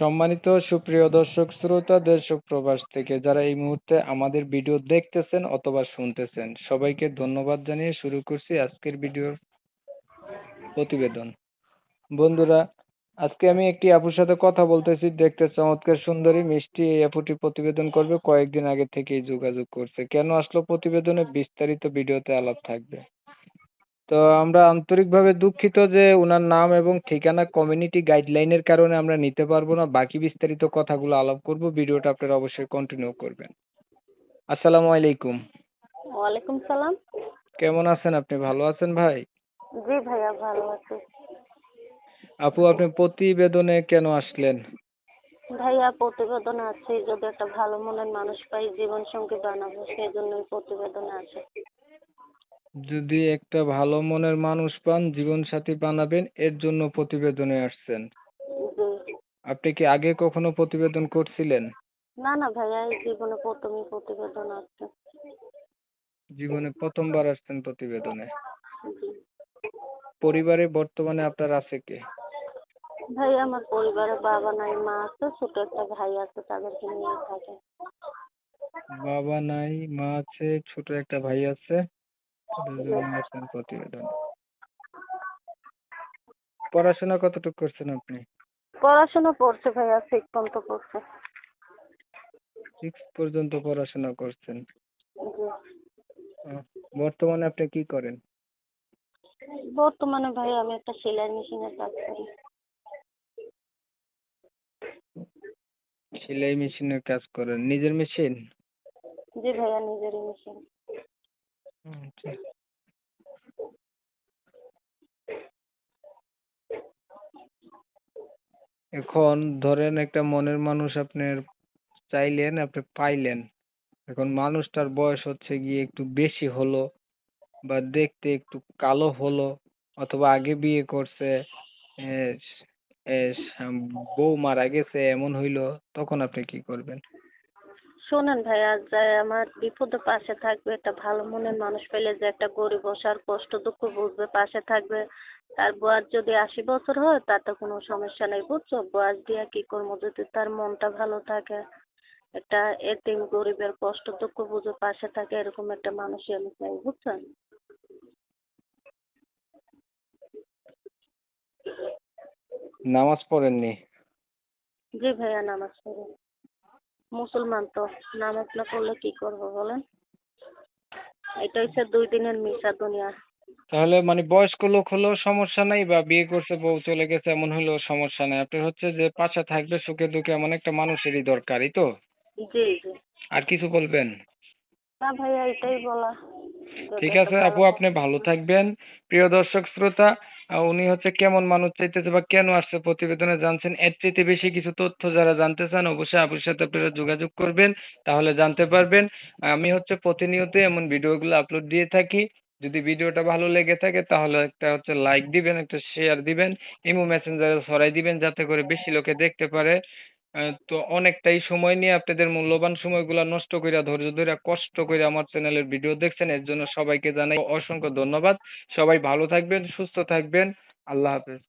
সম্মানিত সুপ্রিয় দর্শক শ্রোতা দেশ ও প্রবাস থেকে যারা এই মুহূর্তে আমাদের ভিডিও দেখতেছেন অথবা শুনতেছেন সবাইকে ধন্যবাদ জানিয়ে শুরু করছি আজকের ভিডিওর প্রতিবেদন। বন্ধুরা, আজকে আমি একটি আপুর সাথে কথা বলতেছি, দেখতে চমৎকার সুন্দরী মিষ্টি। এই আপুটি প্রতিবেদন করবে, কয়েকদিন আগে থেকেই যোগাযোগ করছে। কেন আসলো প্রতিবেদনে, বিস্তারিত ভিডিওতে আলাপ থাকবে। তো আমরা আন্তরিকভাবে দুঃখিত যে উনার নাম এবং ঠিকানা কমিউনিটি গাইডলাইনের কারণে আমরা নিতে পারবো না। বাকি বিস্তারিত কথাগুলো আলাপ করব, ভিডিওটা আপনারা অবশ্যই কন্টিনিউ করবেন। আসসালামু আলাইকুম। ওয়ালাইকুম সালাম। কেমন আছেন আপনি? ভালো আছেন ভাই? জি ভাইয়া, ভালো আছি। আপু, আপনি প্রতিবেদনে কেন আসলেন? ভাইয়া প্রতিবেদনে আছি, যদি একটা ভালো মনের মানুষ পাই জীবন সঙ্গী বানাবো, সেই জন্যই প্রতিবেদনে আছে। যদি একটা ভালো মনের মানুষ পান জীবন সাথী বানাবেন, এর জন্য প্রতিবেদনে আসছেন। জি। আপনি কি আগে কখনো প্রতিবেদন করছিলেন? না না ভাইয়া, এই জীবনে প্রথমই প্রতিবেদন আছে। জীবনে প্রথমবার আসছেন প্রতিবেদনে। জি। পরিবারে বর্তমানে আপনার আছে কে? ভাইয়া আমার পরিবারে বাবা নাই, মা আছে, ছোট একটা ভাই আছে, তাদেরকে নিয়ে থাকে। বাবা নাই, মা আছে, ছোট একটা ভাই আছে, তাদের জন্য আসছেন প্রতিবেদনে। পড়াশোনা কতটুকু করছেন আপনি? পড়াশোনা পড়ছে ভাইয়া, 6 পর্যন্ত পড়ছে। 6 পর্যন্ত পড়াশোনা করছেন। জি। আহ, বর্তমানে আপনি কি করেন? বর্তমানে ভাইয়া আমি একটা সেলাই মেশিনের কাজ করি। সেলাই মেশিনের কাজ করেন? নিজের মেশিন? জি ভাইয়া, নিজেরই মেশিন। আচ্ছা। এখন ধরেন একটা মনের মানুষ আপনার চাইলেন, আপনি পাইলেন। এখন মানুষটার বয়স হচ্ছে গিয়ে একটু বেশি হলো, বা দেখতে একটু কালো হলো, অথবা আগে বিয়ে করছে, এ, এ, বউ মারা গেছে, এমন হইলো, তখন আপনি কি করবেন? শোনেন ভাইয়া, যে আমার বিপদে পাশে থাকবে, একটা ভালো মনের মানুষ পেলে যে একটা গরিব অসার কষ্ট দুঃখ বুঝবে, পাশে থাকবে। তার বয়স যদি 80 বছর হয় তাতে কোনো সমস্যা নেই, বুঝছো? বয়স দিয়ে কি করবো, যদি তার মনটা ভালো থাকে, একটা এতিম গরিবের কষ্ট দুঃখ বুঝে পাশে থাকে, এরকম একটা মানুষই আমি চাই, বুঝছেন? নামাজ পড়েননি? জি ভাইয়া, নামাজ পড়ি। মুসলমান তো, নামাজ না পড়লে কি করবো বলেন? এটা হচ্ছে 2 দিনের মিশা দুনিয়া। তাহলে মানে বয়স্ক লোক হলেও সমস্যা নাই, বা বিয়ে করছে বউ চলে গেছে এমন হলেও সমস্যা নাই, আপনার হচ্ছে যে পাশে থাকবে সুখে দুঃখে এমন একটা মানুষেরই দরকারই তো। জি জি। আর কিছু বলবেন? না ভাইয়া, এটাই বলা, যদি ঠিক একটা আছে ভালো আপু, আপনি ভালো থাকবেন। প্রিয় দর্শক শ্রোতা, উনি হচ্ছে কেমন মানুষ চাইতেছে বা কেন আসছে প্রতিবেদনে জানছেন। এর চাইতে বেশি কিছু তথ্য যারা জানতে চান অবশ্যই আপুর সাথে আপনারা যোগাযোগ করবেন, তাহলে জানতে পারবেন। আমি হচ্ছে প্রতিনিয়ত এমন ভিডিওগুলো আপলোড দিয়ে থাকি। যদি ভিডিওটা ভালো লেগে থাকে তাহলে একটা হচ্ছে লাইক দিবেন, একটা শেয়ার দিবেন, ইমো মেসেঞ্জারে ছড়াই দিবেন যাতে করে বেশি লোকে দেখতে পারে। তো অনেকটাই সময় নিয়ে আপনাদের মূল্যবান সময়গুলো নষ্ট কইরা ধৈর্য ধরে কষ্ট করে আমার চ্যানেলের ভিডিও দেখছেন, এর জন্য সবাইকে জানাই অসংখ্য ধন্যবাদ। সবাই ভালো থাকবেন, সুস্থ থাকবেন। আল্লাহ হাফেজ।